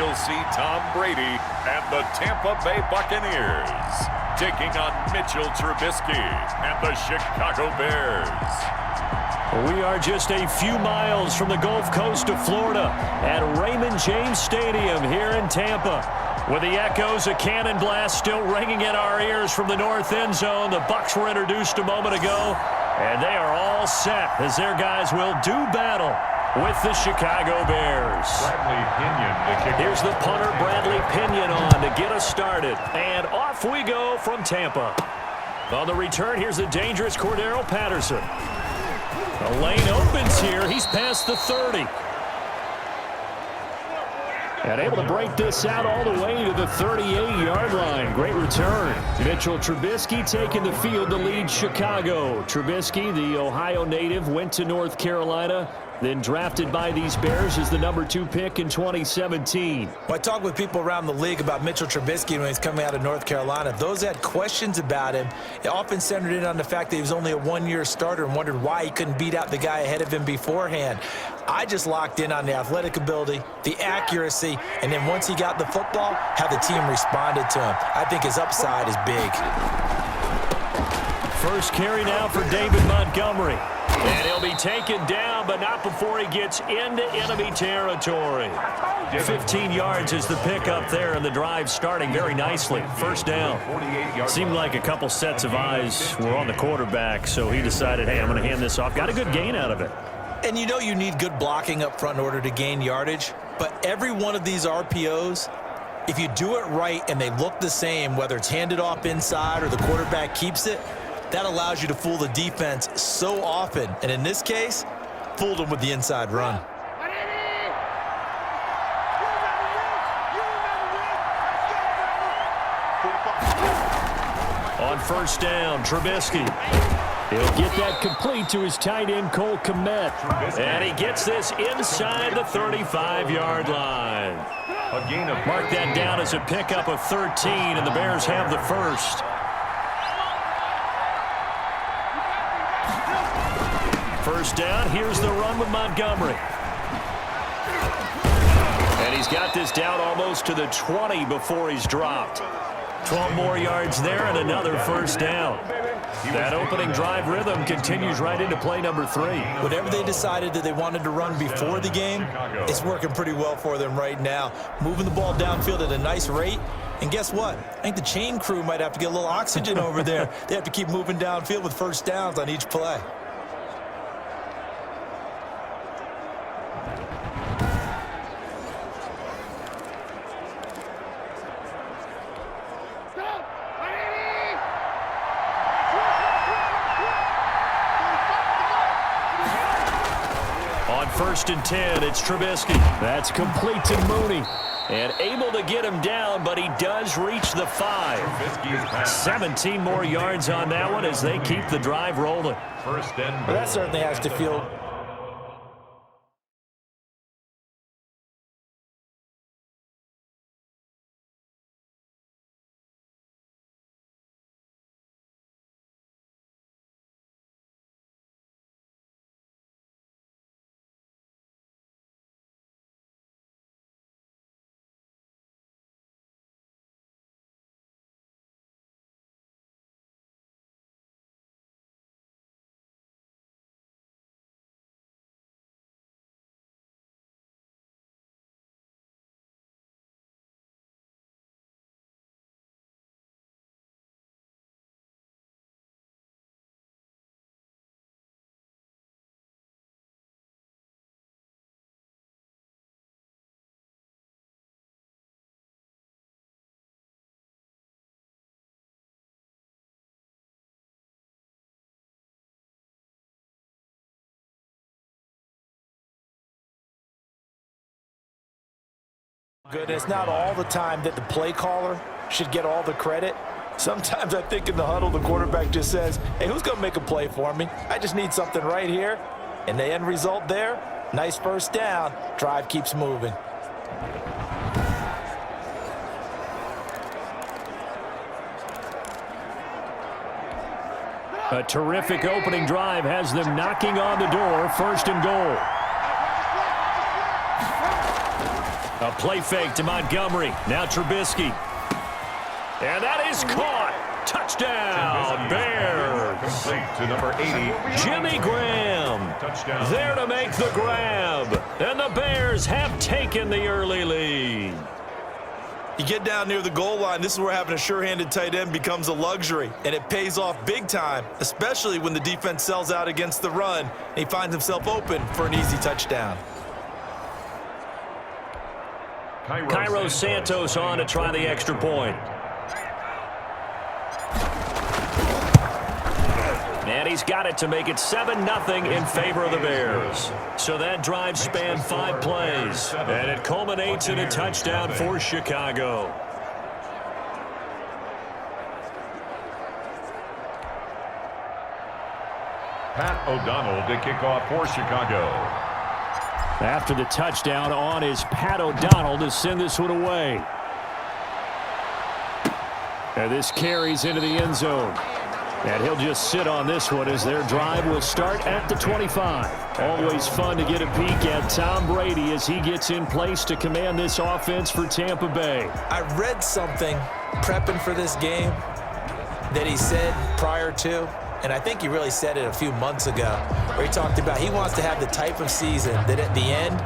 will see Tom Brady and the Tampa Bay Buccaneers taking on Mitchell Trubisky and the Chicago Bears. We are just a few miles from the Gulf Coast of Florida at Raymond James Stadium here in Tampa. With the echoes of cannon blast still ringing in our ears from the north end zone, the Bucs were introduced a moment ago, and they are all set as their guys will do battle with the Chicago Bears. Here's the punter, Bradley Pinion, on to get us started. And off we go from Tampa. On the return, here's the dangerous Cordero Patterson. The lane opens here. He's past the 30. And able to break this out all the way to the 38-yard line. Great return. Mitchell Trubisky taking the field to lead Chicago. Trubisky, the Ohio native, went to North Carolina, then drafted by these Bears as the number 2 pick in 2017. Well, I talk with people around the league about Mitchell Trubisky when he's coming out of North Carolina. Those that had questions about him, it often centered in on the fact that he was only a one-year starter and wondered why he couldn't beat out the guy ahead of him beforehand. I just locked in on the athletic ability, the accuracy, and then once he got the football, how the team responded to him. I think his upside is big. First carry now for David Montgomery. And he'll be taken down, but not before he gets into enemy territory. 15 yards is the pickup there, and the drive starting very nicely. First down. Seemed like a couple sets of eyes were on the quarterback, so he decided, hey, I'm going to hand this off. Got a good gain out of it. And you know you need good blocking up front in order to gain yardage, but every one of these RPOs, if you do it right and they look the same, whether it's handed off inside or the quarterback keeps it, that allows you to fool the defense so often. And in this case, fooled them with the inside run. On first down, Trubisky. He'll get that complete to his tight end, Cole Kmet. And he gets this inside the 35-yard line. Mark that down as a pickup of 13, and the Bears have the first. First down, here's the run with Montgomery. And he's got this down almost to the 20 before he's dropped. 12 more yards there and another first down. That opening drive rhythm continues right into play number 3. Whatever they decided that they wanted to run before the game, it's working pretty well for them right now. Moving the ball downfield at a nice rate. And guess what? I think the chain crew might have to get a little oxygen over there. They have to keep moving downfield with first downs on each play. First and 10, it's Trubisky. That's complete to Mooney. And able to get him down, but he does reach the 5. 17 more yards on that one as they keep the drive rolling. Well, that certainly has to feel good. It's not all the time that the play caller should get all the credit. Sometimes I think in the huddle, the quarterback just says, hey, who's going to make a play for me? I just need something right here. And the end result there, nice first down. Drive keeps moving. A terrific opening drive has them knocking on the door. First and goal. A play fake to Montgomery. Now Trubisky. And that is caught. Touchdown, Bears. Complete to number 80. Jimmy Graham. Touchdown. There to make the grab. And the Bears have taken the early lead. You get down near the goal line, this is where having a sure-handed tight end becomes a luxury, and it pays off big time, especially when the defense sells out against the run, and he finds himself open for an easy touchdown. Cairo Santos on to try the extra point. And he's got it to make it 7-0 in favor of the Bears. So that drive spanned 5 plays, and it culminates in a touchdown for Chicago. Pat O'Donnell to kick off for Chicago. After the touchdown, on is Pat O'Donnell to send this one away. And this carries into the end zone. And he'll just sit on this one as their drive will start at the 25. Always fun to get a peek at Tom Brady as he gets in place to command this offense for Tampa Bay. I read something prepping for this game that he said prior to, and I think he really said it a few months ago, where he talked about he wants to have the type of season that at the end,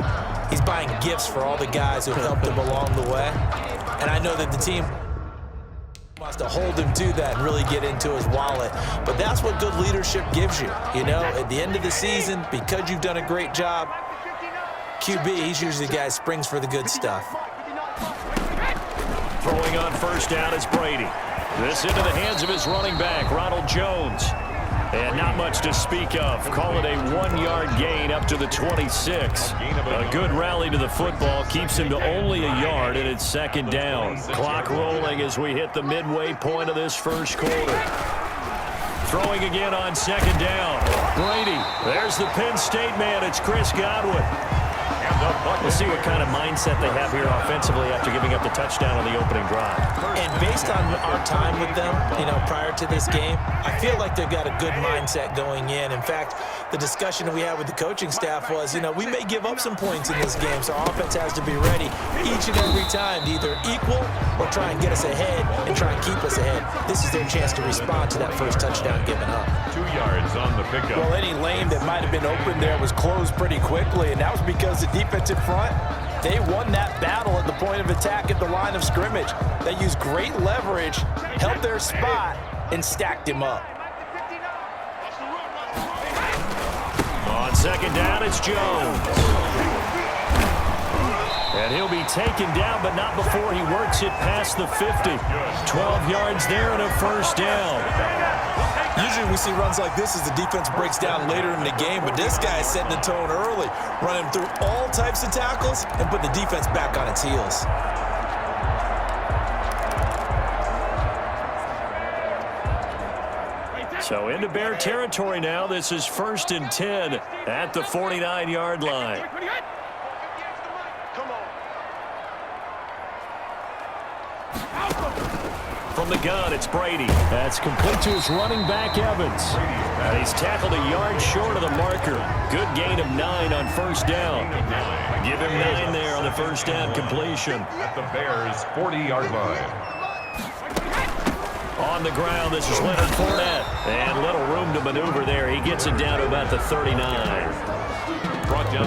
he's buying gifts for all the guys who helped him along the way. And I know that the team wants to hold him to that and really get into his wallet. But that's what good leadership gives you. You know, at the end of the season, because you've done a great job, QB, he's usually the guy who springs for the good stuff. Throwing on first down is Brady. This into the hands of his running back, Ronald Jones. And not much to speak of. Call it a 1-yard gain up to the 26. A good rally to the football keeps him to only a yard, and it's second down. Clock rolling as we hit the midway point of this first quarter. Throwing again on second down. Brady. There's the Penn State man. It's Chris Godwin. We'll see what kind of mindset they have here offensively after giving up the touchdown on the opening drive. And based on our time with them, you know, prior to this game, I feel like they've got a good mindset going in. In fact, the discussion that we had with the coaching staff was, you know, we may give up some points in this game, so our offense has to be ready each and every time to either equal or try and get us ahead and try and keep us ahead. This is their chance to respond to that first touchdown given up. 2 yards on the pickup. Well, any lane that might have been open there was closed pretty quickly, and that was because the defensive front, they won that battle at the point of attack at the line of scrimmage. They used great leverage, held their spot, and stacked him up. On second down, it's Jones. And he'll be taken down, but not before he works it past the 50. 12 yards there and a first down. Usually we see runs like this as the defense breaks down later in the game, but this guy is setting the tone early, running through all types of tackles and put the defense back on its heels. So into Bear territory now. This is 1st and 10 at the 49-yard line. From the gun, it's Brady. That's complete to his running back, Evans. And he's tackled a yard short of the marker. Good gain of 9 on first down. Give him 9 there on the first down completion. At the Bears' 40-yard line. On the ground, this is Leonard Fournette. And little room to maneuver there. He gets it down to about the 39.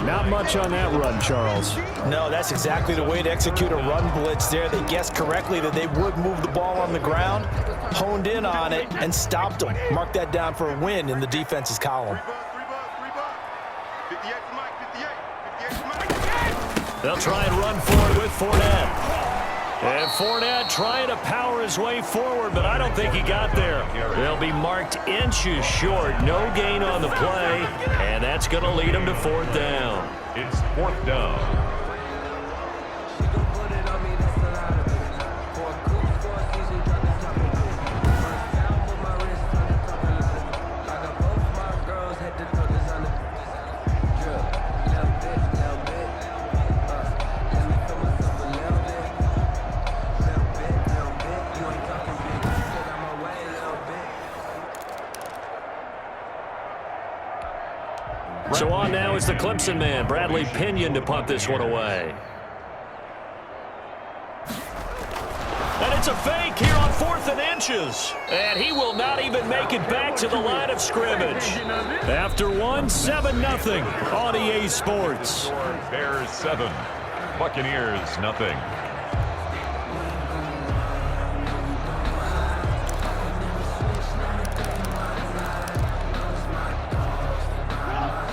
Not much on that run, Charles. No, that's exactly the way to execute a run blitz there. They guessed correctly that they would move the ball on the ground, honed in on it, and stopped them. Mark that down for a win in the defense's column. They'll try and run forward with Fournette. And Fournette trying to power his way forward, but I don't think he got there. They'll be marked inches short. No gain on the play, and that's going to lead them to 4th down. It's 4th down. So on now is the Clemson man, Bradley Pinion, to punt this one away. Runs a fake here on 4th and inches. And he will not even make it back to the line of scrimmage. After one, 7-0 on EA Sports. Bears 7, Buccaneers nothing.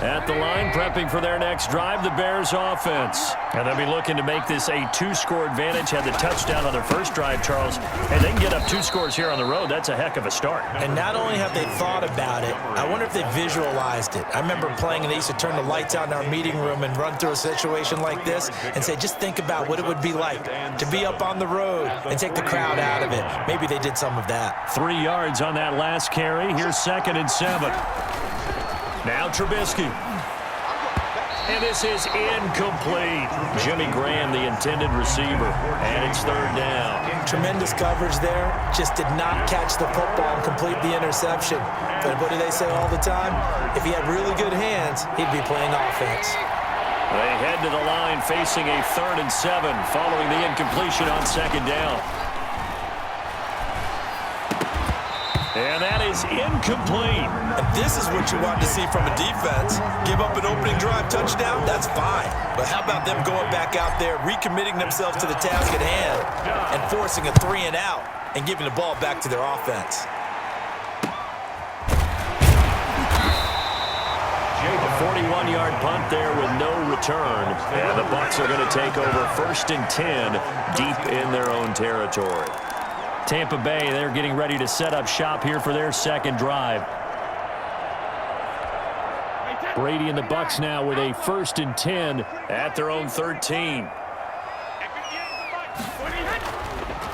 At the line, prepping for their next drive, the Bears offense. And they'll be looking to make this a 2-score advantage. Had the touchdown on their first drive, Charles. And they can get up 2 scores here on the road. That's a heck of a start. And not only have they thought about it, I wonder if they visualized it. I remember playing and they used to turn the lights out in our meeting room and run through a situation like this and say, just think about what it would be like to be up on the road and take the crowd out of it. Maybe they did some of that. 3 yards on that last carry. Here's 2nd and 7. Now Trubisky. And this is incomplete. Jimmy Graham, the intended receiver. And it's 3rd down. Tremendous coverage there. Just did not catch the football and complete the interception. But what do they say all the time? If he had really good hands, he'd be playing offense. They head to the line facing a 3rd and 7 following the incompletion on 2nd down. And that is incomplete. And this is what you want to see from a defense. Give up an opening drive touchdown, that's fine. But how about them going back out there, recommitting themselves to the task at hand, and forcing a 3 and out, and giving the ball back to their offense. A 41-yard punt there with no return. And the Bucs are going to take over 1st and 10 deep in their own territory. Tampa Bay, they're getting ready to set up shop here for their 2nd drive. Brady and the Bucs now with a 1st and 10 at their own 13.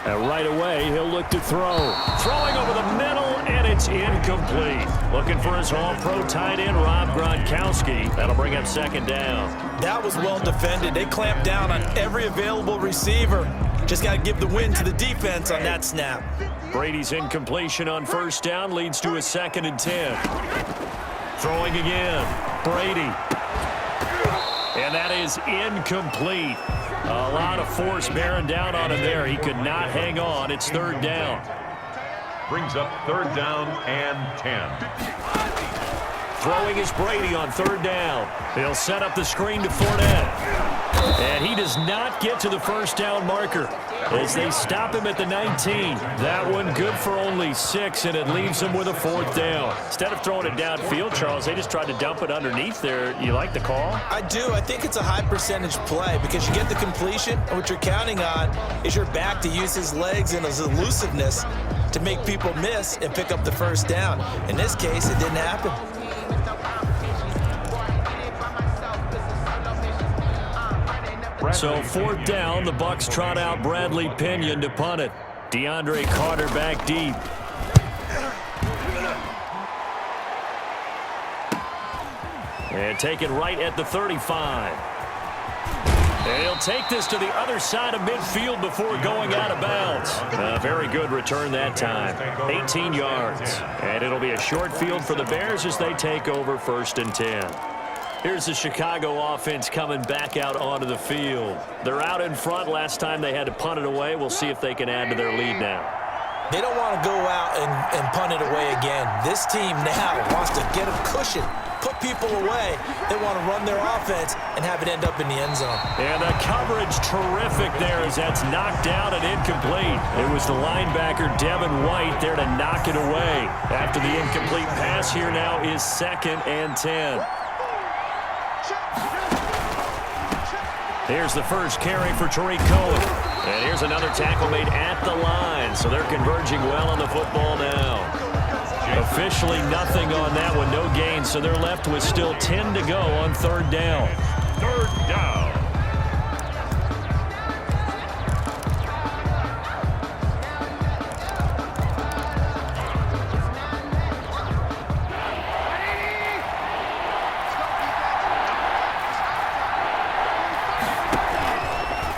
And right away, he'll look to throw. Throwing over the middle, and it's incomplete. Looking for his All-Pro tight end, Rob Gronkowski. That'll bring up 2nd down. That was well defended. They clamped down on every available receiver. Just got to give the win to the defense on that snap. Brady's incompletion on 1st down leads to a 2nd and 10. Throwing again. Brady. And that is incomplete. A lot of force bearing down on him there. He could not hang on. It's 3rd down. Brings up 3rd down and 10. Throwing is Brady on 3rd down. He'll set up the screen to Fournette. And he does not get to the 1st down marker as they stop him at the 19. That one good for only 6, and it leaves him with a 4th down. Instead of throwing it downfield, Charles, they just tried to dump it underneath there. You like the call? I do. I think it's a high percentage play because you get the completion, and what you're counting on is your back to use his legs and his elusiveness to make people miss and pick up the 1st down. In this case, it didn't happen. So 4th down, the Bucs trot out Bradley Pinion to punt it. DeAndre Carter back deep. And take it right at the 35. And he'll take this to the other side of midfield before going out of bounds. A very good return that time. 18 yards. And it'll be a short field for the Bears as they take over 1st and 10. Here's the Chicago offense coming back out onto the field. They're out in front. Last time they had to punt it away. We'll see if they can add to their lead now. They don't want to go out and punt it away again. This team now wants to get a cushion, put people away. They want to run their offense and have it end up in the end zone. And the coverage terrific there as that's knocked down and incomplete. It was the linebacker Devin White there to knock it away. After the incomplete pass, here now is 2nd and 10. Here's the first carry for Tariq Cohen. And here's another tackle made at the line. So they're converging well on the football now. Officially nothing on that one, no gain. So they're left with still 10 to go on 3rd down. 3rd down.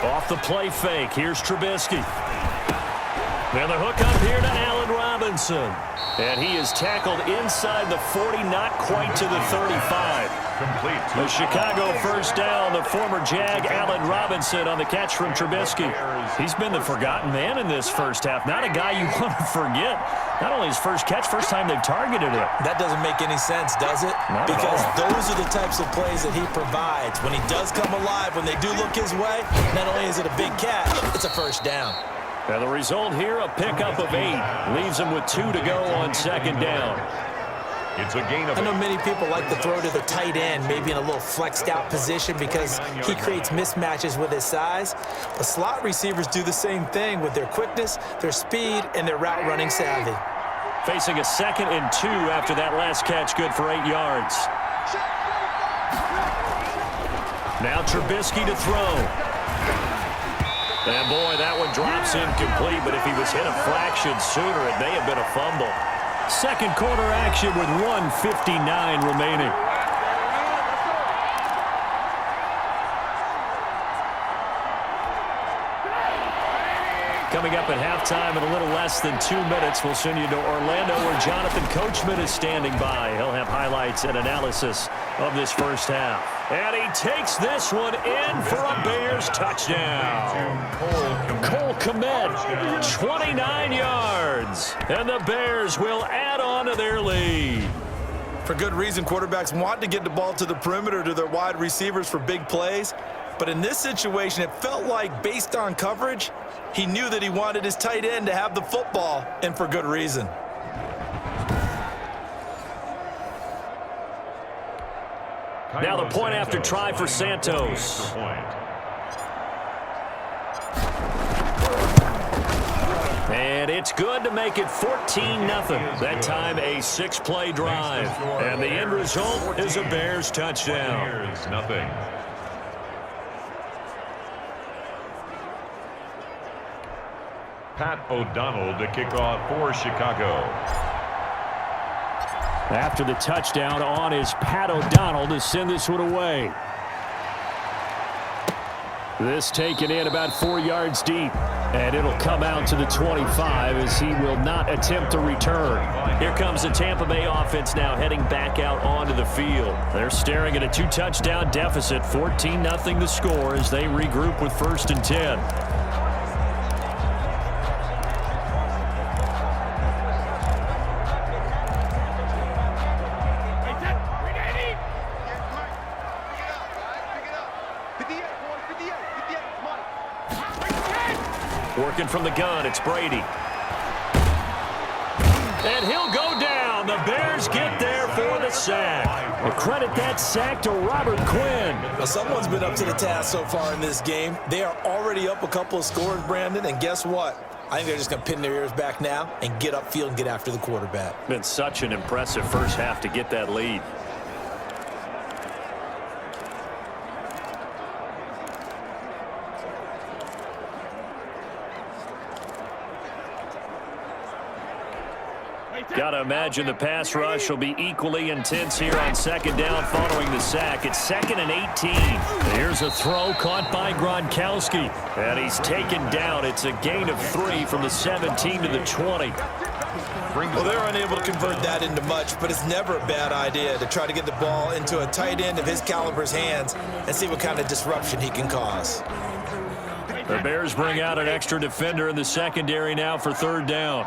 Off the play fake, here's Trubisky. And the hook up here to Allen Robinson. And he is tackled inside the 40, not quite to the 35. complete. The Chicago first down, the former Jag Allen Robinson on the catch from Trubisky. He's been the forgotten man in this first half. Not a guy you want to forget. Not only his first catch, first time they've targeted him. That doesn't make any sense, does it? Not because those are the types of plays that he provides. When he does come alive, when they do look his way, not only is it a big catch, it's a first down. And the result here, a pickup of 8. Leaves him with 2 to go on second down. It's a gain of I know many people like to throw to the tight end, maybe in a little flexed out position because he creates mismatches with his size. The slot receivers do the same thing with their quickness, their speed, and their route running savvy. Facing a 2nd and 2 after that last catch, good for 8 yards. Now Trubisky to throw. And boy, that one drops incomplete, but if he was hit a fraction sooner, it may have been a fumble. Second quarter action with 1:59 remaining. Coming up at halftime in a little less than 2 minutes, we'll send you to Orlando where Jonathan Coachman is standing by. He'll have highlights and analysis of this first half. And he takes this one in for a Bears touchdown. Cole Kmet, 29 yards. And the Bears will add on to their lead. For good reason, quarterbacks want to get the ball to the perimeter to their wide receivers for big plays. But in this situation, it felt like, based on coverage, he knew that he wanted his tight end to have the football, and for good reason. Now the point after try for Santos. And it's good to make it 14-0. That time a 6-play drive. And the end result is a Bears touchdown. Bears, nothing. Pat O'Donnell to kick off for Chicago. After the touchdown on is Pat O'Donnell to send this one away. This taken in about 4 yards deep. And it'll come out to the 25 as he will not attempt to return. Here comes the Tampa Bay offense now heading back out onto the field. They're staring at a 2-touchdown deficit, 14-0 the score as they regroup with 1st and 10. Working from the gun, it's Brady. And he'll go down. The Bears get there for the sack. We'll credit that sack to Robert Quinn. Well, someone's been up to the task so far in this game. They are already up a couple of scores, Brandon, and guess what? I think they're just going to pin their ears back now and get upfield and get after the quarterback. Been such an impressive first half to get that lead. Got to imagine the pass rush will be equally intense here on 2nd down following the sack. It's 2nd and 18. Here's a throw caught by Gronkowski. And he's taken down. It's a gain of 3 from the 17 to the 20. Well, they're unable to convert that into much, but it's never a bad idea to try to get the ball into a tight end of his caliber's hands and see what kind of disruption he can cause. The Bears bring out an extra defender in the secondary now for 3rd down.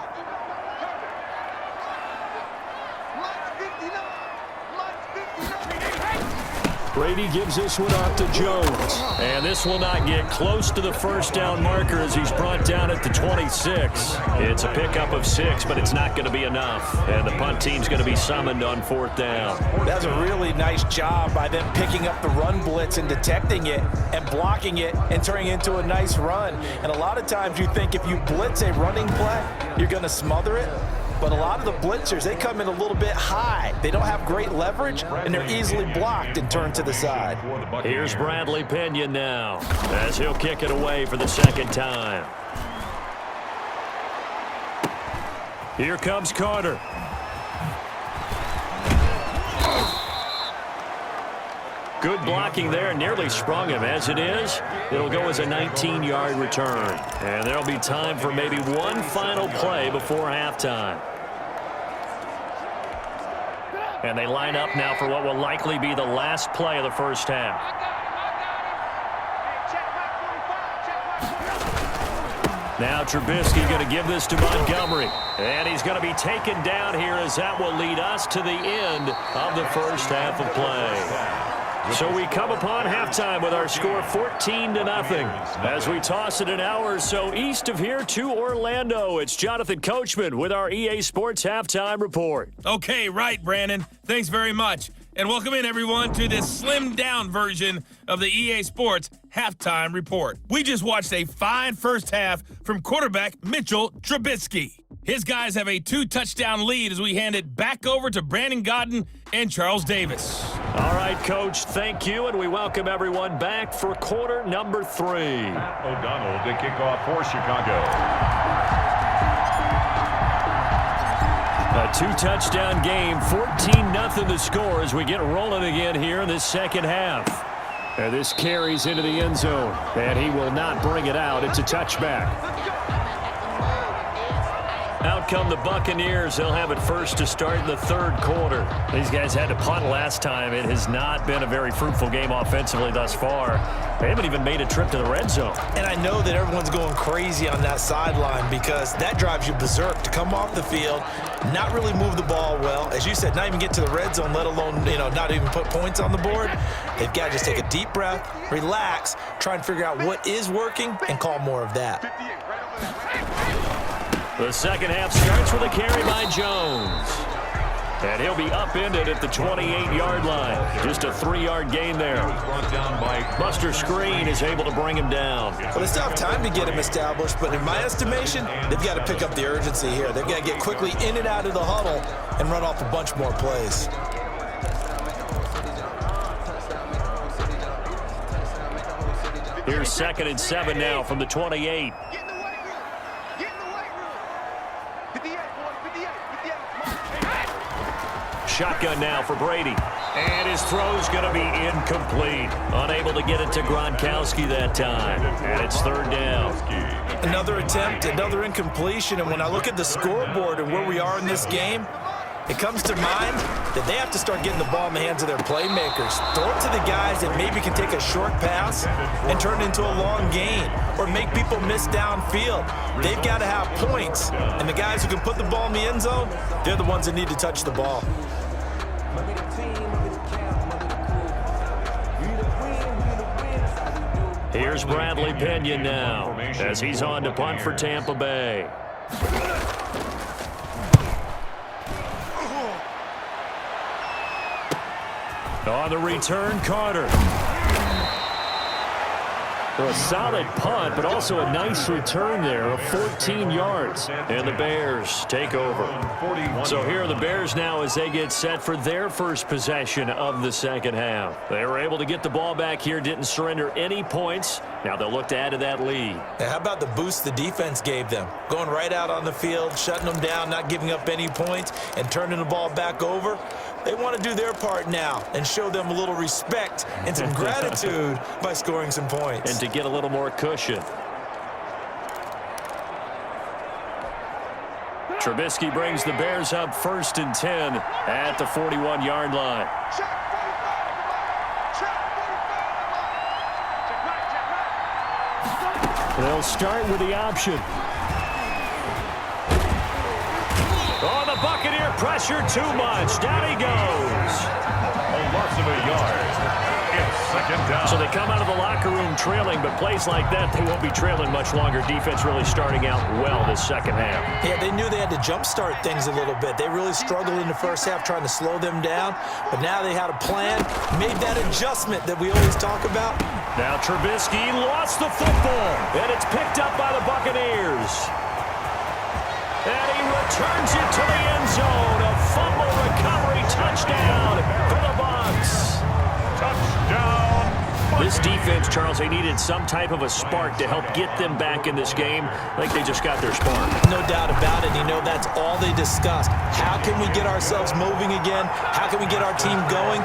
Brady gives this one off to Jones. And this will not get close to the 1st down marker as he's brought down at the 26. It's a pickup of 6, but it's not going to be enough. And the punt team's going to be summoned on 4th down. That's a really nice job by them picking up the run blitz and detecting it and blocking it and turning it into a nice run. And a lot of times you think if you blitz a running play, you're going to smother it. But a lot of the blitzers, they come in a little bit high. They don't have great leverage, and they're easily blocked and turned to the side. Here's Bradley Pinion now as he'll kick it away for the 2nd time. Here comes Carter. Good blocking there, nearly sprung him. As it is, it'll go as a 19-yard return. And there'll be time for maybe one final play before halftime. And they line up now for what will likely be the last play of the first half. Now Trubisky going to give this to Montgomery. And he's going to be taken down here as that will lead us to the end of the first half of play. So we come upon halftime with our score 14-0 as we toss it an hour or so east of here to Orlando. It's Jonathan Coachman with our EA Sports Halftime Report. Okay, right, Brandon. Thanks very much. And welcome in, everyone, to this slimmed-down version of the EA Sports Halftime Report. We just watched a fine first half from quarterback Mitchell Trubisky. His guys have a 2-touchdown lead as we hand it back over to Brandon Godden and Charles Davis. All right, Coach, thank you, and we welcome everyone back for quarter number 3. O'Donnell to kick off for Chicago. A 2-touchdown game, 14-0 the score as we get rolling again here in this second half. And this carries into the end zone, and he will not bring it out. It's a touchback. Out come the Buccaneers. They'll have it first to start in the third quarter. These guys had to punt last time. It has not been a very fruitful game offensively thus far. They haven't even made a trip to the red zone. And I know that everyone's going crazy on that sideline because that drives you berserk to come off the field, not really move the ball well. As you said, not even get to the red zone, let alone, not even put points on the board. They've got to just take a deep breath, relax, try and figure out what is working, and call more of that. The second half starts with a carry by Jones. And he'll be upended at the 28-yard line. Just a 3-yard gain there. Buster Screen is able to bring him down. Well, they still have time to get him established, but in my estimation, they've got to pick up the urgency here. They've got to get quickly in and out of the huddle and run off a bunch more plays. Here's 2nd and 7 now from the 28. Shotgun now for Brady. And his throw's going to be incomplete. Unable to get it to Gronkowski that time. And it's 3rd down. Another attempt, another incompletion. And when I look at the scoreboard and where we are in this game, it comes to mind that they have to start getting the ball in the hands of their playmakers. Throw it to the guys that maybe can take a short pass and turn it into a long gain or make people miss downfield. They've got to have points. And the guys who can put the ball in the end zone, they're the ones that need to touch the ball. Here's Bradley Pinion now as he's on to punt for Tampa Bay. On the return, Carter. A solid punt, but also a nice return there of 14 yards. And the Bears take over. So here are the Bears now as they get set for their first possession of the second half. They were able to get the ball back here, didn't surrender any points. Now they'll look to add to that lead. Now, how about the boost the defense gave them? Going right out on the field, shutting them down, not giving up any points, and turning the ball back over. They want to do their part now and show them a little respect and some gratitude by scoring some points. And to get a little more cushion. Trubisky brings the Bears up 1st and 10 at the 41-yard line. They'll start with the option. Oh, the Buccaneer pressure too much. Down he goes. A loss of a yard. It's 2nd down. So they come out of the locker room trailing, but plays like that, they won't be trailing much longer. Defense really starting out well this second half. Yeah, they knew they had to jumpstart things a little bit. They really struggled in the first half trying to slow them down, but now they had a plan, made that adjustment that we always talk about. Now Trubisky lost the football, and it's picked up by the Buccaneers. And he returns it to the end zone. A fumble recovery touchdown for the Bucs. Touchdown. This defense, Charles, they needed some type of a spark to help get them back in this game. I think they just got their spark. No doubt about it. That's all they discussed. How can we get ourselves moving again? How can we get our team going?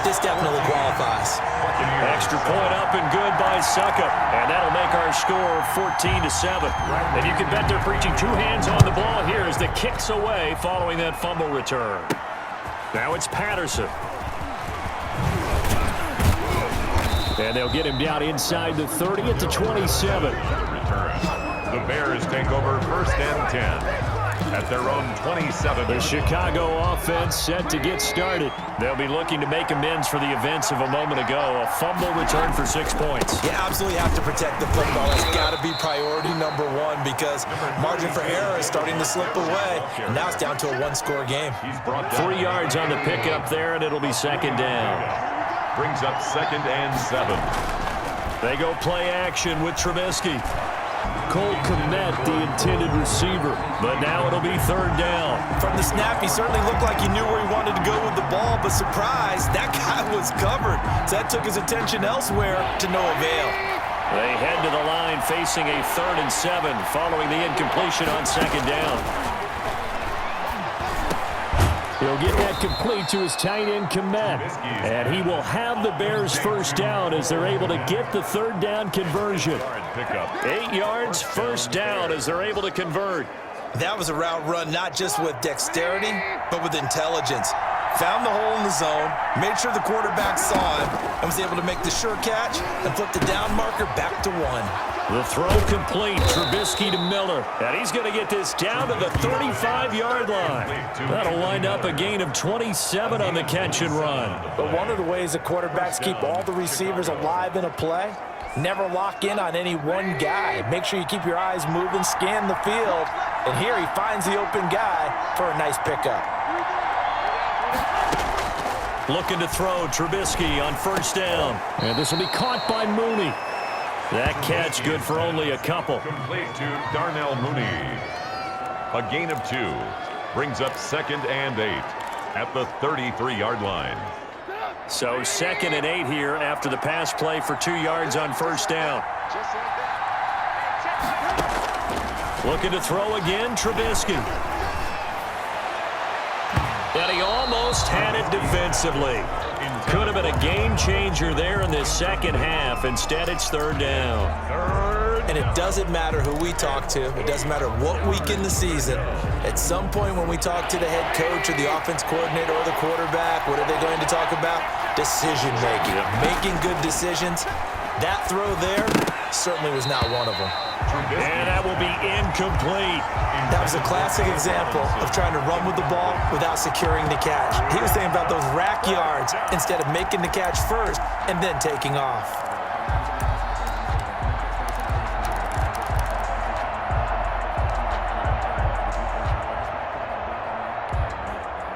This definitely qualifies. Extra point up and good by Suckup. And that'll make our score 14-7. And you can bet they're preaching 2 hands on the ball here as the kick's away following that fumble return. Now it's Patterson. And they'll get him down inside the 30 at the 27. The Bears take over 1st and 10 at their own 27. The Chicago offense set to get started. They'll be looking to make amends for the events of a moment ago. A fumble return for 6 points. You absolutely have to protect the football. It's got to be priority number one because margin for error is starting to slip away. And now it's down to a one-score game. 3 yards on the pickup there, and it'll be 2nd down. Brings up 2nd and 7. They go play action with Trubisky. Cole Kmet, the intended receiver, but now it'll be 3rd down. From the snap, he certainly looked like he knew where he wanted to go with the ball, but surprise, that guy was covered. So that took his attention elsewhere to no avail. They head to the line facing a 3rd and 7 following the incompletion on 2nd down. He'll get that complete to his tight end, Kmet. And he will have the Bears 1st down as they're able to get the 3rd down conversion. 8 yards, 1st down as they're able to convert. That was a route run not just with dexterity, but with intelligence. Found the hole in the zone, made sure the quarterback saw him, and was able to make the sure catch and flip the down marker back to 1. The throw complete, Trubisky to Miller. And he's going to get this down to the 35-yard line. That'll wind up a gain of 27 on the catch and run. But one of the ways that quarterbacks keep all the receivers alive in a play, never lock in on any one guy. Make sure you keep your eyes moving, scan the field. And here he finds the open guy for a nice pickup. Looking to throw, Trubisky on 1st down. And this will be caught by Mooney. That catch good for only a couple. Complete to Darnell Mooney. A gain of 2. Brings up 2nd and 8 at the 33-yard line. So 2nd and 8 here after the pass play for 2 yards on 1st down. Looking to throw again, Trubisky. And he almost had it defensively. Could have been a game changer there in this 2nd half. Instead, it's 3rd down. And it doesn't matter who we talk to. It doesn't matter what week in the season. At some point when we talk to the head coach or the offense coordinator or the quarterback, what are they going to talk about? Decision-making. Making good decisions. That throw there certainly was not one of them. And that will be incomplete. That was a classic example of trying to run with the ball without securing the catch. He was thinking about those rack yards instead of making the catch first and then taking off.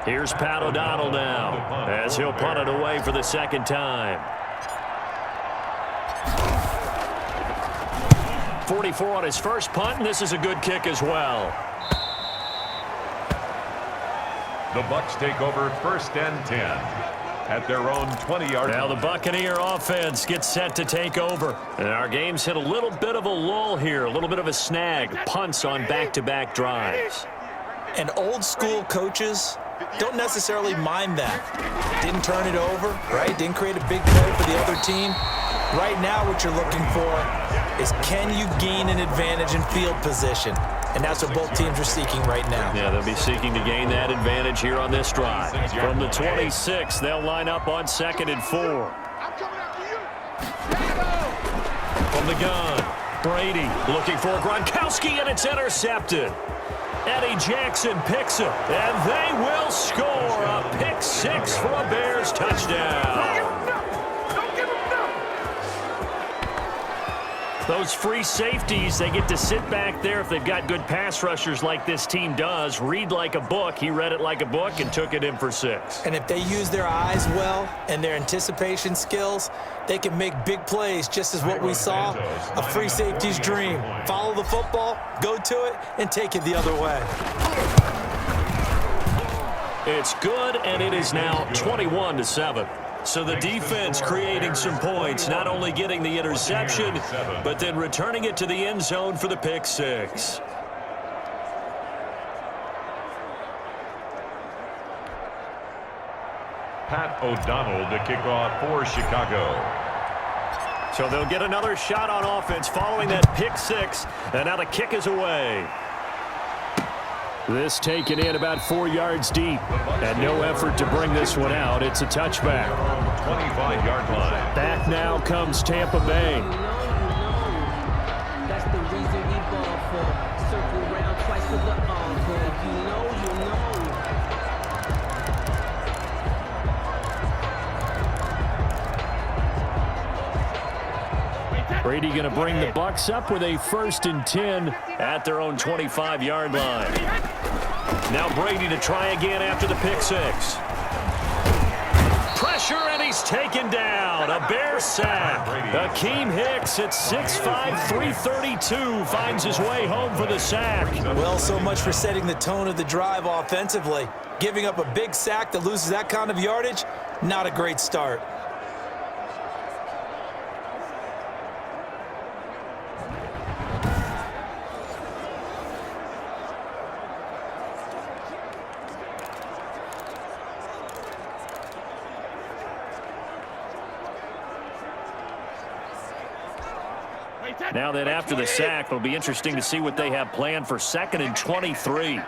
Here's Pat O'Donnell now as he'll punt it away for the 2nd time. 44 on his first punt, and this is a good kick as well. The Bucs take over 1st and 10 at their own 20-yard line. Now the Buccaneer offense gets set to take over. And our game's hit a little bit of a lull here, a little bit of a snag. Punts on back-to-back drives. And old school coaches don't necessarily mind that. Didn't turn it over, right? Didn't create a big play for the other team. Right now what you're looking for is can you gain an advantage in field position? And that's what both teams are seeking right now. Yeah, they'll be seeking to gain that advantage here on this drive. From the 26, they'll line up on 2nd and 4. From the gun, Brady looking for Gronkowski, and it's intercepted. Eddie Jackson picks him, and they will score a pick 6 for a Bears touchdown. Those free safeties, they get to sit back there if they've got good pass rushers like this team does. Read like a book. He read it like a book and took it in for 6. And if they use their eyes well and their anticipation skills, they can make big plays, just as what we saw, a free safety's dream. Follow the football, go to it, and take it the other way. It's good, and it is now 21-7. So the defense creating some points, not only getting the interception, but then returning it to the end zone for the pick 6. Pat O'Donnell to kick off for Chicago. So they'll get another shot on offense following that pick 6, and now the kick is away. This taken in about 4 yards deep. And no effort to bring this one out. It's a touchback. 25-yard line. Back now comes Tampa Bay. That's the reason we ball for. Circle round twice to the encore. You know. Brady going to bring the Bucs up with a 1st and 10 at their own 25-yard line. Now Brady to try again after the pick six. Pressure, and he's taken down. A Bear sack. Akeem Hicks at 6'5", 332 finds his way home for the sack. Well, so much for setting the tone of the drive offensively. Giving up a big sack that loses that kind of yardage, not a great start. Now then, after the sack, it'll be interesting to see what they have planned for 2nd and 23.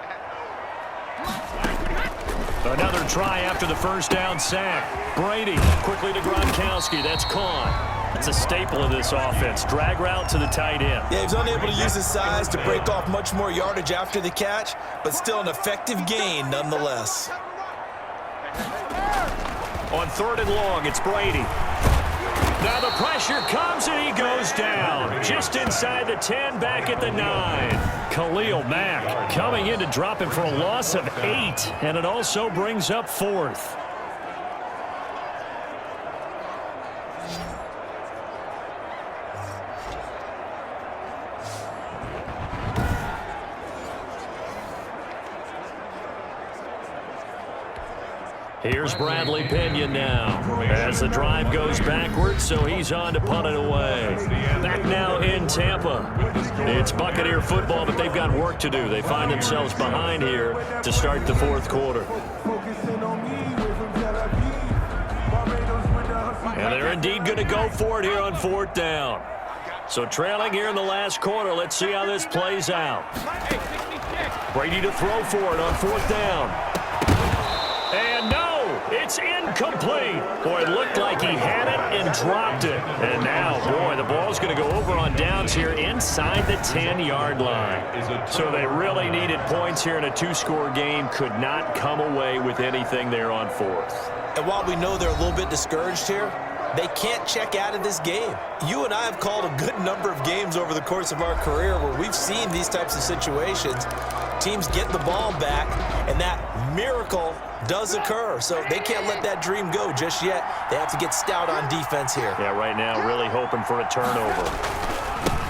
Another try after the 1st down sack. Brady quickly to Gronkowski. That's caught. That's a staple of this offense. Drag route to the tight end. Yeah, he was unable to use his size to break off much more yardage after the catch, but still an effective gain nonetheless. On 3rd and long, it's Brady. Now the pressure comes and he goes down. Just inside the 10, back at the 9. Khalil Mack coming in to drop him for a loss of 8. And it also brings up 4th. Here's Bradley Pinion now as the drive goes backwards, so he's on to punt it away. Back now in Tampa. It's Buccaneer football, but they've got work to do. They find themselves behind here to start the 4th quarter. And they're indeed going to go for it here on 4th down. So trailing here in the last quarter. Let's see how this plays out. Brady to throw for it on 4th down. And no! It's incomplete. Boy, it looked like he had it and dropped it. And now, boy, the ball's going to go over on downs here inside the 10-yard line. So they really needed points here in a 2-score game. Could not come away with anything there on 4th. And while we know they're a little bit discouraged here, they can't check out of this game. You and I have called a good number of games over the course of our career where we've seen these types of situations. Teams get the ball back, and that miracle does occur. So they can't let that dream go just yet. They have to get stout on defense here. Yeah, right now really hoping for a turnover.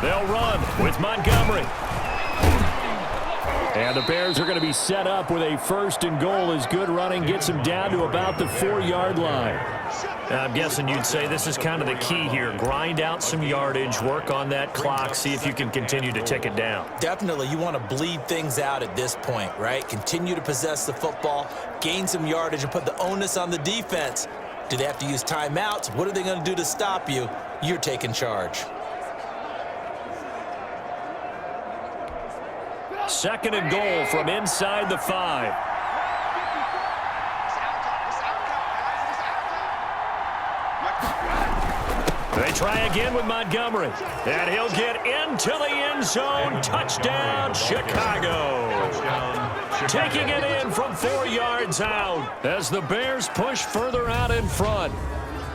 They'll run with Montgomery. And the Bears are going to be set up with a 1st and goal as good running gets them down to about the 4-yard line. I'm guessing you'd say this is kind of the key here. Grind out some yardage, work on that clock, see if you can continue to tick it down. Definitely, you want to bleed things out at this point, right? Continue to possess the football, gain some yardage, and put the onus on the defense. Do they have to use timeouts? What are they going to do to stop you? You're taking charge. 2nd and goal from inside the 5. They try again with Montgomery. And he'll get into the end zone. Touchdown, Chicago. Taking it in from 4 yards out as the Bears push further out in front.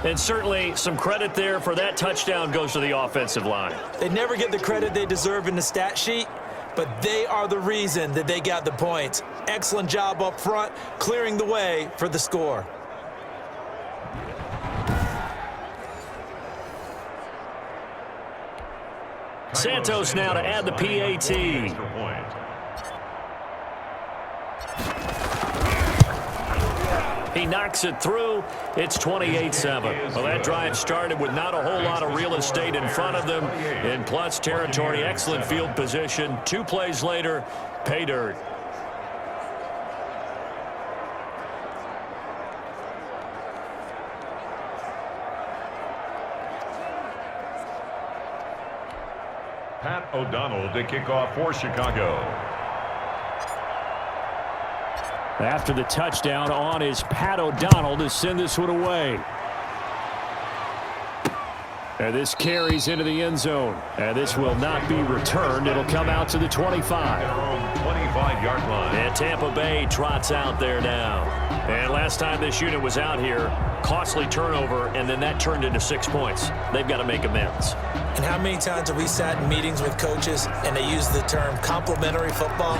And certainly some credit there for that touchdown goes to the offensive line. They never get the credit they deserve in the stat sheet, but they are the reason that they got the points. Excellent job up front, clearing the way for the score. Santos now to add the PAT. He knocks it through. It's 28-7. Well, that drive started with not a whole lot of real estate in front of them. In plus territory, excellent field position. 2 plays later, pay dirt. Pat O'Donnell to kick off for Chicago. After the touchdown on is Pat O'Donnell to send this one away. And this carries into the end zone. And this will not be returned. It'll come out to the 25. 25-yard line. And Tampa Bay trots out there now. And last time this unit was out here, costly turnover, and then that turned into 6 points. They've got to make amends. And how many times have we sat in meetings with coaches and they use the term complementary football?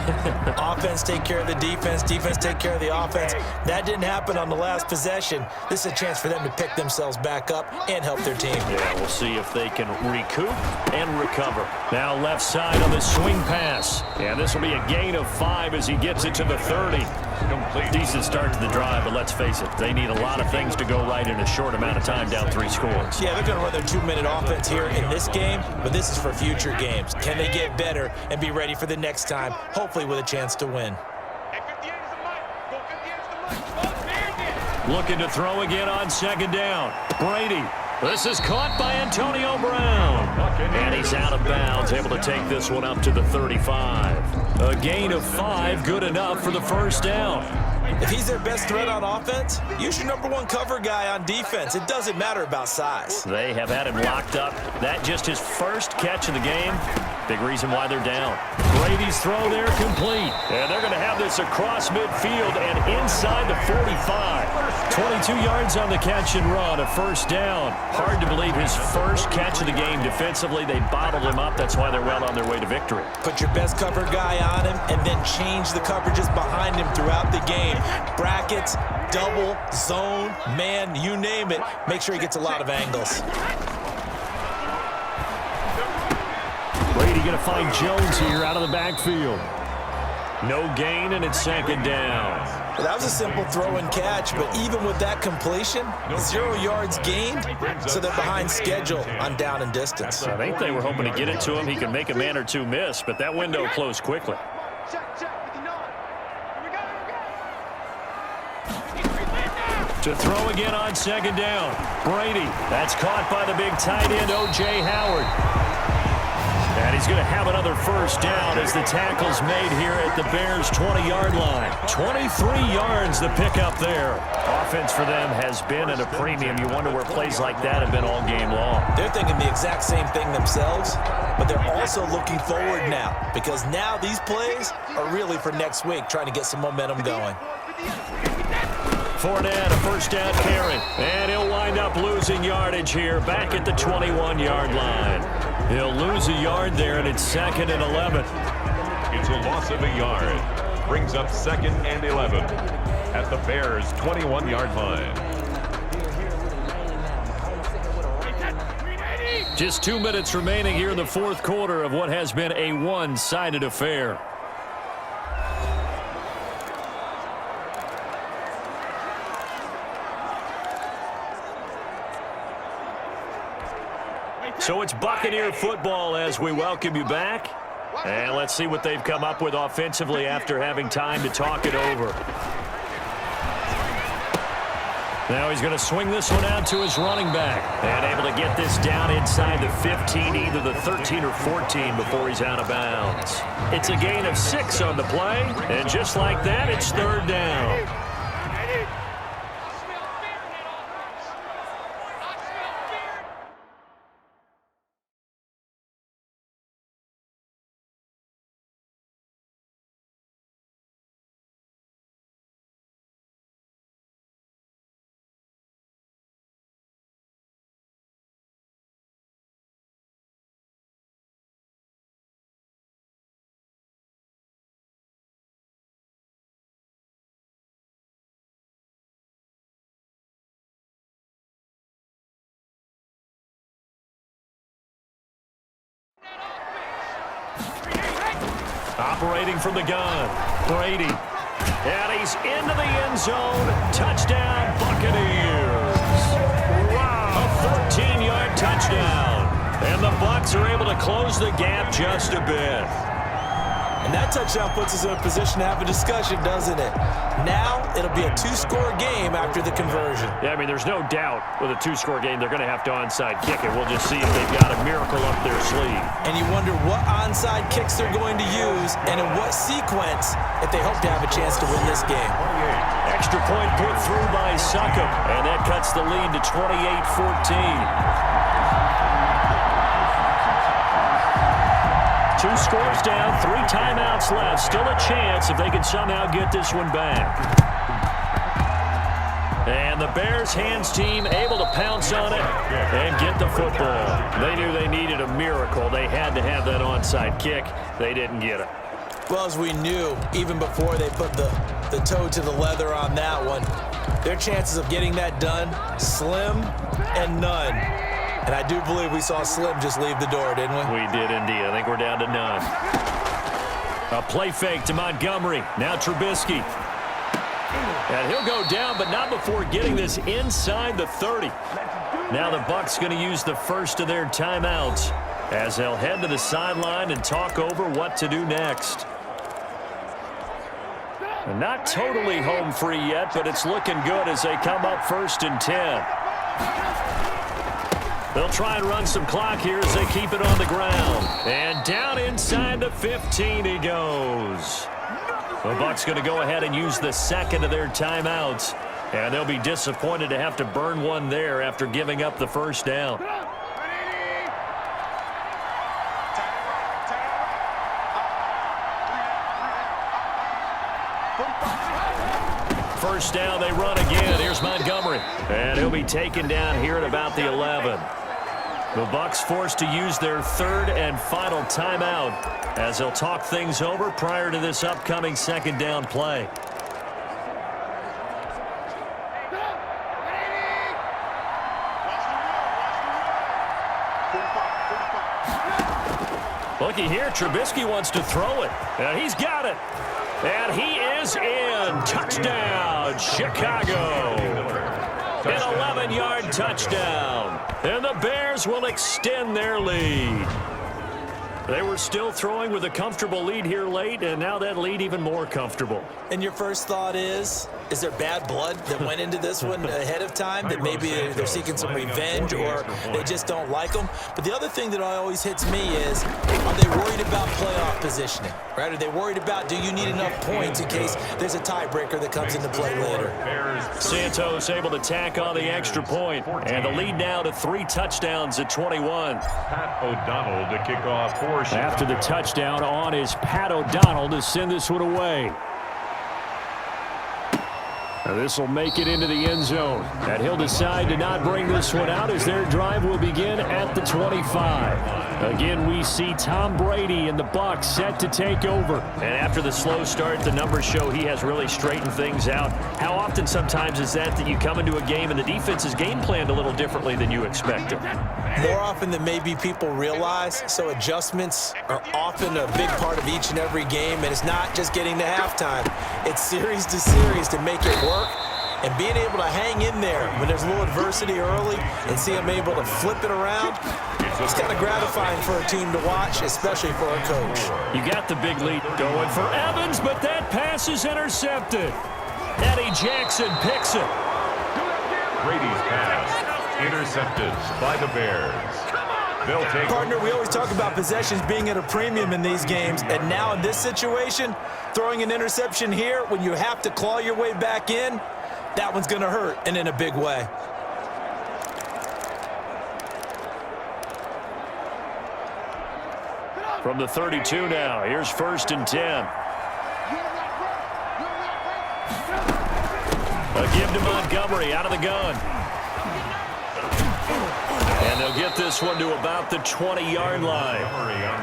Offense take care of the defense, defense take care of the offense. That didn't happen on the last possession. This is a chance for them to pick themselves back up and help their team. Yeah, we'll see if they can recoup and recover. Now left side on the swing pass. And this will be a gain of 5 as he gets it to the 30. Complete. Decent start to the drive, but let's face it, they need a lot of things to go right in a short amount of time, down 3 scores. Yeah, they're going to run their 2-minute offense here in this game, but this is for future games. Can they get better and be ready for the next time, hopefully with a chance to win? Looking to throw again on second down. Brady. This is caught by Antonio Brown. And he's out of bounds, able to take this one up to the 35. A gain of 5, good enough for the first down. If he's their best threat on offense, use your #1 cover guy on defense. It doesn't matter about size. They have had him locked up. That just his first catch of the game. Big reason why they're down. Brady's throw there complete. And they're going to have this across midfield and inside the 45. 22 yards on the catch and run, a first down. Hard to believe his first catch of the game defensively. They bottled him up. That's why they're well on their way to victory. Put your best cover guy on him and then change the coverages behind him throughout the game. Brackets, double, zone, man, you name it. Make sure he gets a lot of angles. Brady going to find Jones here out of the backfield. No gain, and it's second down. Well, that was a simple throw and catch, but even with that completion, 0 yards gained, so they're behind schedule on down and distance. I think they were hoping to get it to him. He could make a man or two miss, but that window closed quickly. To throw again on second down. Brady. That's caught by the big tight end, O.J. Howard. And he's going to have another first down as the tackle's made here at the Bears' 20-yard line. 23 yards the pickup there. Offense for them has been at a premium. You wonder where plays like that have been all game long. They're thinking the exact same thing themselves, but they're also looking forward now because now these plays are really for next week, trying to get some momentum going. Fournette, a first down carry, and he'll wind up losing yardage here back at the 21-yard line. He'll lose a yard there, and it's 2nd and 11. It's a loss of a yard. Brings up 2nd and 11 at the Bears' 21-yard line. Just 2 minutes remaining here in the fourth quarter of what has been a one-sided affair. So it's Buccaneer football as we welcome you back. And let's see what they've come up with offensively after having time to talk it over. Now he's going to swing this one out to his running back. And able to get this down inside the 15, either the 13 or 14 before he's out of bounds. It's a gain of 6 on the play. And just like that, it's 3rd down. Operating from the gun, Brady. And he's into the end zone. Touchdown, Buccaneers. Wow, a 14-yard touchdown. And the Bucs are able to close the gap just a bit. And that touchdown puts us in a position to have a discussion, doesn't it? Now it'll be a 2-score game after the conversion. Yeah, I mean, there's no doubt with a 2-score game they're going to have to onside kick it. We'll just see if they've got a miracle up their sleeve. And you wonder what onside kicks they're going to use and in what sequence if they hope to have a chance to win this game. Extra point put through by Succop, and that cuts the lead to 28-14. 2 scores down, 3 timeouts left. Still a chance if they can somehow get this one back. And the Bears hands team able to pounce on it and get the football. They knew they needed a miracle. They had to have that onside kick. They didn't get it. Well, as we knew, even before they put the toe to the leather on that one, their chances of getting that done, slim and none. And I do believe we saw Slim just leave the door, didn't we? We did indeed. I think we're down to none. A play fake to Montgomery. Now Trubisky. And he'll go down, but not before getting this inside the 30. Now the Bucs going to use the first of their timeouts as they'll head to the sideline and talk over what to do next. And not totally home free yet, but it's looking good as they come up 1st and 10. They'll try and run some clock here as they keep it on the ground. And down inside the 15 he goes. The Bucs going to go ahead and use the second of their timeouts. And they'll be disappointed to have to burn one there after giving up the first down. First down, they run again. Here's Montgomery. And he'll be taken down here at about the 11. The Bucs forced to use their 3rd and final timeout as they'll talk things over prior to this upcoming 2nd down play. Looky here, Trubisky wants to throw it. And he's got it. And he is in. Touchdown, Chicago. An 11-yard touchdown. And the Bears will extend their lead. They were still throwing with a comfortable lead here late, and now that lead even more comfortable. And your first thought is there bad blood that went into this one ahead of time, that maybe they're seeking some revenge or they just don't like them? But the other thing that always hits me is, are they worried about playoff positioning? Right? Are they worried about, do you need enough points in case there's a tiebreaker that comes into play later? Santos able to tack on the extra point, and the lead now to 3 touchdowns at 21. Pat O'Donnell to kick off for Chicago. After the touchdown on is Pat O'Donnell to send this one away. This will make it into the end zone. And he'll decide to not bring this one out as their drive will begin at the 25. Again, we see Tom Brady and the Bucs set to take over. And after the slow start, the numbers show he has really straightened things out. How often sometimes is that you come into a game and the defense is game planned a little differently than you expected? More often than maybe people realize. So adjustments are often a big part of each and every game. And it's not just getting to halftime. It's series to series to make it work. And being able to hang in there when there's a little adversity early and see them able to flip it around, it's kind of gratifying for a team to watch, especially for a coach. You got the big lead going for Evans, but that pass is intercepted. Eddie Jackson picks it. Brady's pass intercepted by the Bears. They'll take Partner, we always talk about possessions being at a premium in these games, and now in this situation, throwing an interception here when you have to claw your way back in, that one's going to hurt, and in a big way. From the 32 now, here's 1st and 10. A give to Montgomery out of the gun. And they'll get this one to about the 20-yard line.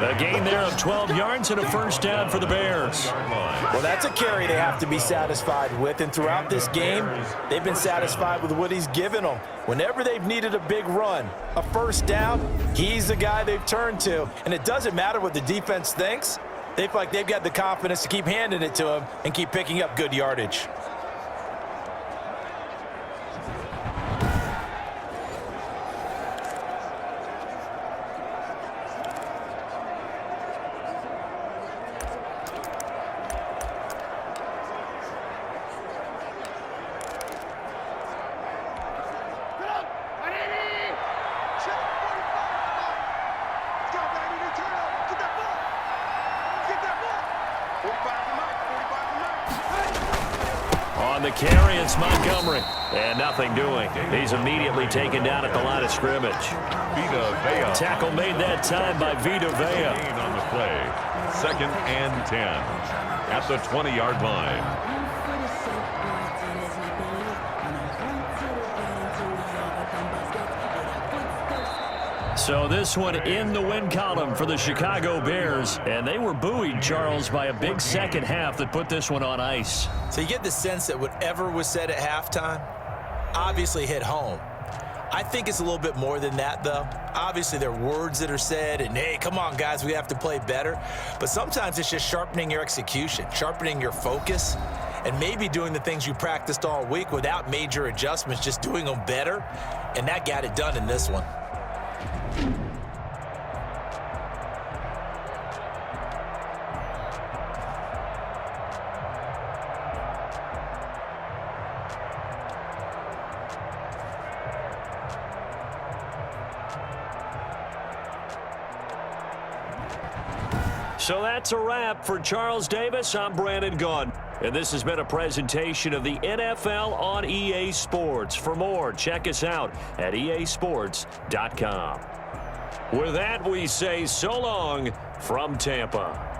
A gain there of 12 yards and a first down for the Bears. Well, that's a carry they have to be satisfied with. And throughout this game, they've been satisfied with what he's given them. Whenever they've needed a big run, a first down, he's the guy they've turned to. And it doesn't matter what the defense thinks. They feel like they've got the confidence to keep handing it to him and keep picking up good yardage. On the carry, it's Montgomery. And nothing doing. He's immediately taken down at the line of scrimmage. Vita Vea. Tackle made that time by Vita Vea. On the play. 2nd and 10 at the 20-yard line. So this one in the win column for the Chicago Bears. And they were buoyed, Charles, by a big second half that put this one on ice. So you get the sense that whatever was said at halftime obviously hit home. I think it's a little bit more than that, though. Obviously, there are words that are said, and, hey, come on, guys, we have to play better. But sometimes it's just sharpening your execution, sharpening your focus, and maybe doing the things you practiced all week without major adjustments, just doing them better. And that got it done in this one. So that's a wrap for Charles Davis. I'm Brandon Gunn. And this has been a presentation of the NFL on EA Sports. For more, check us out at easports.com. With that, we say so long from Tampa.